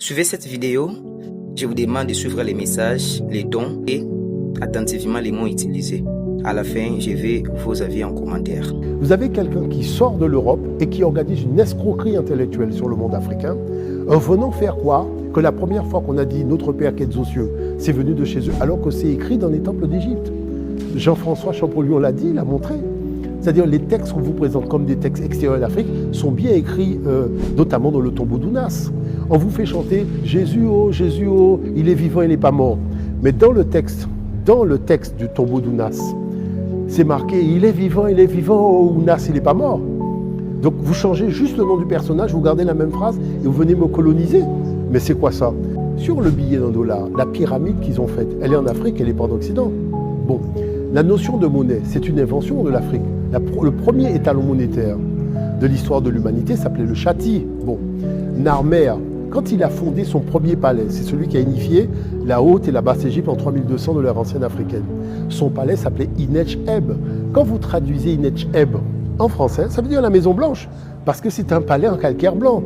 Suivez cette vidéo, je vous demande de suivre les messages, les dons et attentivement les mots utilisés. À la fin, je vais vos avis en commentaire. Vous avez quelqu'un qui sort de l'Europe et qui organise une escroquerie intellectuelle sur le monde africain, en venant faire croire que la première fois qu'on a dit « Notre Père qui êtes aux cieux », c'est venu de chez eux, alors que c'est écrit dans les temples d'Égypte. Jean-François Champollion l'a dit, l'a montré. C'est-à-dire les textes qu'on vous présente comme des textes extérieurs d'Afrique sont bien écrits, notamment dans le tombeau d'Ounas. On vous fait chanter « Jésus, oh, il est vivant, il n'est pas mort ». Mais dans le texte du tombeau d'Ounas, c'est marqué « Il est vivant, oh, Ounas, il n'est pas mort ». Donc vous changez juste le nom du personnage, vous gardez la même phrase et vous venez me coloniser. Mais c'est quoi ça? Sur le billet d'un dollar, la pyramide qu'ils ont faite, elle est en Afrique, elle n'est pas en Occident. Bon, la notion de monnaie, c'est une invention de l'Afrique. Le premier étalon monétaire de l'histoire de l'humanité s'appelait le chati. Bon, Narmer, quand il a fondé son premier palais, c'est celui qui a unifié la Haute et la Basse Égypte en 3200 de l'ère ancienne africaine. Son palais s'appelait Inech-Eb. Quand vous traduisez Inech-Eb en français, ça veut dire la Maison Blanche, parce que c'est un palais en calcaire blanc.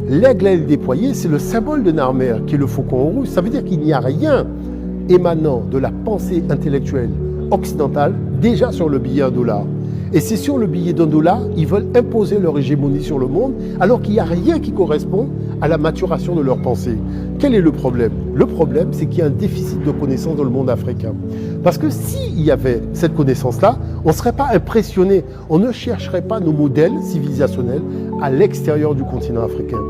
L'aigle à l'aile déployée, c'est le symbole de Narmer, qui est le faucon rouge. Ça veut dire qu'il n'y a rien émanant de la pensée intellectuelle occidentale déjà sur le billet $1. Et c'est sur le billet $1, ils veulent imposer leur hégémonie sur le monde, alors qu'il n'y a rien qui correspond à la maturation de leur pensée. Quel est le problème? Le problème, c'est qu'il y a un déficit de connaissances dans le monde africain. Parce que s'il y avait cette connaissance-là, on ne serait pas impressionné, on ne chercherait pas nos modèles civilisationnels à l'extérieur du continent africain.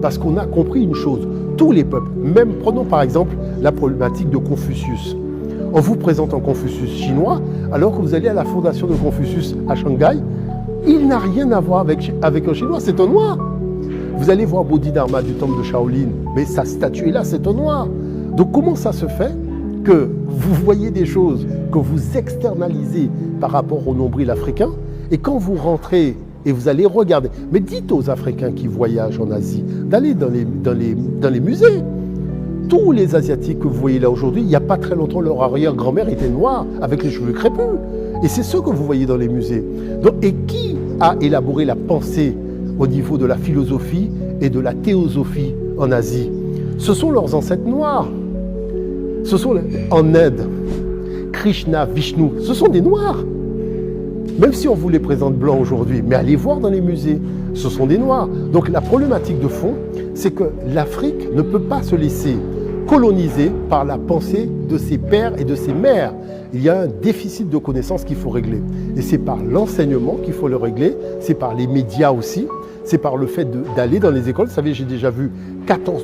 Parce qu'on a compris une chose, tous les peuples, même prenons par exemple la problématique de Confucius. On vous présente un Confucius chinois, alors que vous allez à la fondation de Confucius à Shanghai, il n'a rien à voir avec un chinois, c'est un noir. Vous allez voir Bodhidharma du temple de Shaolin, mais sa statue est là, c'est un noir. Donc comment ça se fait que vous voyez des choses que vous externalisez par rapport au nombril africain, et quand vous rentrez et vous allez regarder, mais dites aux Africains qui voyagent en Asie d'aller dans les musées. Tous les Asiatiques que vous voyez là aujourd'hui, il n'y a pas très longtemps, leur arrière-grand-mère était noire, avec les cheveux crépus. Et c'est ce que vous voyez dans les musées. Donc, et qui a élaboré la pensée au niveau de la philosophie et de la théosophie en Asie? Ce sont leurs ancêtres noirs. Ce sont en Inde, Krishna, Vishnu, ce sont des noirs. Même si on vous les présente blancs aujourd'hui, mais allez voir dans les musées, ce sont des noirs. Donc la problématique de fond, c'est que l'Afrique ne peut pas se laisser coloniser par la pensée de ses pères et de ses mères. Il y a un déficit de connaissances qu'il faut régler. Et c'est par l'enseignement qu'il faut le régler, c'est par les médias aussi, c'est par le fait d'aller dans les écoles. Vous savez, j'ai déjà vu 14